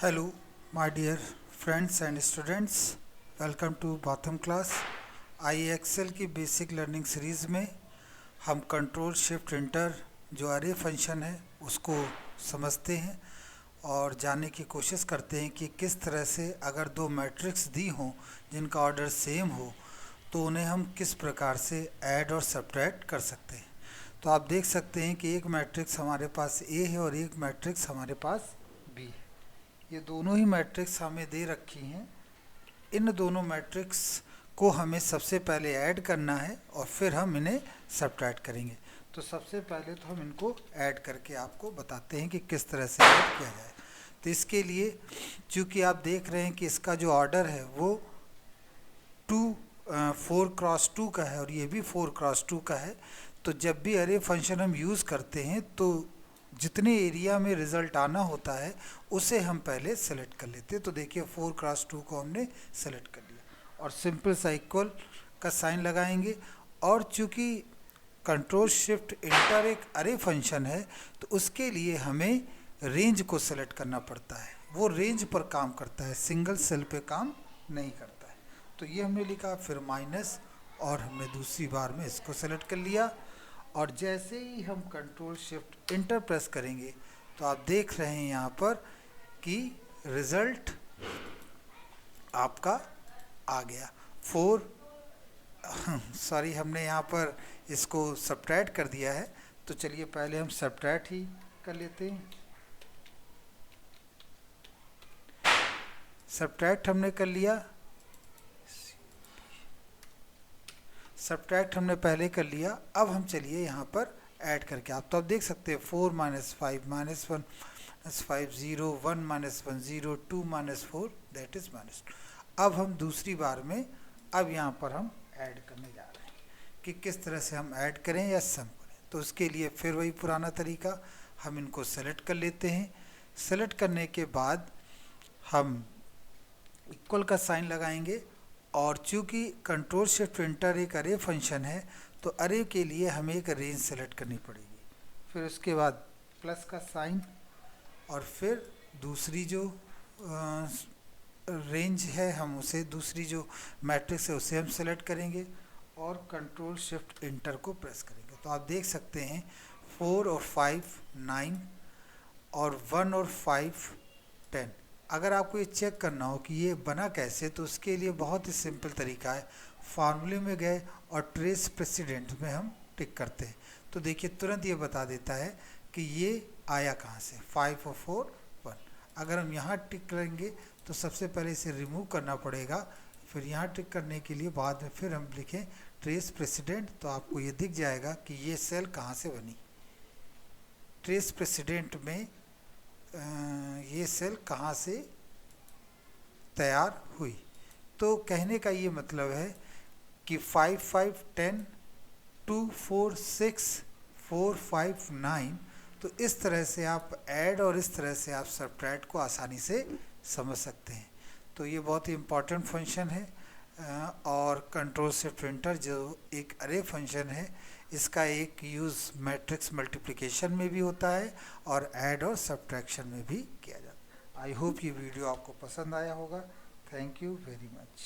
Hello, my dear friends and students. Welcome to Bottom class. IEXL की basic learning series में हम control shift inter जो अरे function है उसको समझते हैं और जानने की कोशिश करते हैं कि किस तरह से अगर दो मैट्रिक्स दी हों जिनका ऑर्डर सेम हो तो उन्हें हम किस प्रकार से ऐड और सब्ट्रैक्ट कर सकते हैं। तो आप देख सकते हैं कि एक मैट्रिक्स हमारे पास ए है और एक मैट्रिक्स हमारे पास बी है। ये दोनों ही मैट्रिक्स हमें दे रखी हैं। इन दोनों मैट्रिक्स को हमें सबसे पहले ऐड करना है और फिर हम इन्हें सब्ट्रैक्ट करेंगे। तो सबसे पहले तो हम इनको ऐड करके आपको बताते हैं कि किस तरह से ऐड किया जाए। तो इसके लिए चूँकि आप देख रहे हैं कि इसका जो ऑर्डर है वो 4x2 का है और ये भी 4x2 का है। तो जब भी अरे फंक्शन हम यूज़ करते हैं तो जितने एरिया में रिज़ल्ट आना होता है उसे हम पहले सेलेक्ट कर लेते हैं। तो देखिए 4x2 को हमने सेलेक्ट कर लिया और सिंपल सा इक्वल का साइन लगाएंगे। और चूँकि कंट्रोल शिफ्ट इंटर एक अरे फंक्शन है तो उसके लिए हमें रेंज को सेलेक्ट करना पड़ता है। वो रेंज पर काम करता है, सिंगल सेल पे काम नहीं करता है। तो ये हमने लिखा, फिर माइनस और हमने दूसरी बार में इसको सेलेक्ट कर लिया। और जैसे ही हम कंट्रोल शिफ्ट इंटर प्रेस करेंगे तो आप देख रहे हैं यहाँ पर कि रिज़ल्ट आपका आ गया 4। सॉरी, हमने यहाँ पर इसको सब्ट्रैक्ट कर दिया है। तो चलिए पहले हम सब्ट्रैक्ट ही कर लेते हैं। सब्ट्रैक्ट हमने कर लिया, सब्ट्रैक्ट हमने पहले कर लिया। अब हम चलिए यहाँ पर ऐड करके आप देख सकते हैं 4 - 5 - 1 - 5 0 1 - 1 0 2 - 4 दैट इज -2। अब हम दूसरी बार में अब यहाँ पर हम ऐड करने जा रहे हैं कि किस तरह से हम ऐड करें या सम करें। तो उसके लिए फिर वही पुराना तरीका, हम इनको सेलेक्ट कर लेते हैं। सेलेक्ट करने के बाद हम इक्वल का साइन लगाएंगे और चूँकि कंट्रोल शिफ्ट इंटर एक अरे फंक्शन है तो अरे के लिए हमें एक रेंज सेलेक्ट करनी पड़ेगी। फिर उसके बाद प्लस का साइन और फिर दूसरी जो रेंज है हम उसे, दूसरी जो मैट्रिक्स है उसे हम सेलेक्ट करेंगे और कंट्रोल शिफ्ट इंटर को प्रेस करेंगे। तो आप देख सकते हैं 4 और 5 9 और 1 और 5 10। अगर आपको ये चेक करना हो कि ये बना कैसे तो उसके लिए बहुत ही सिंपल तरीका है। फार्मूले में गए और ट्रेस प्रेसिडेंट में हम टिक करते हैं तो देखिए तुरंत ये बता देता है कि ये आया कहाँ से, 5 और 4 1। अगर हम यहाँ टिक करेंगे तो सबसे पहले इसे रिमूव करना पड़ेगा, फिर यहाँ टिक करने के लिए बाद में फिर हम लिखें ट्रेस प्रेसिडेंट तो आपको ये दिख जाएगा कि ये सेल कहाँ से बनी। ट्रेस प्रेसिडेंट में ये सेल कहाँ से तैयार हुई। तो कहने का ये मतलब है कि 5 5 10 2 4 6 4 5 9। तो इस तरह से आप ऐड और इस तरह से आप सब्ट्रैक्ट को आसानी से समझ सकते हैं। तो ये बहुत ही इम्पॉर्टेंट फंक्शन है और कंट्रोल शिफ्ट इंटर जो एक अरे फंक्शन है इसका एक यूज़ मैट्रिक्स मल्टीप्लिकेशन में भी होता है और ऐड और सब्ट्रैक्शन में भी किया जाता है। आई होप ये वीडियो आपको पसंद आया होगा। Thank you very much.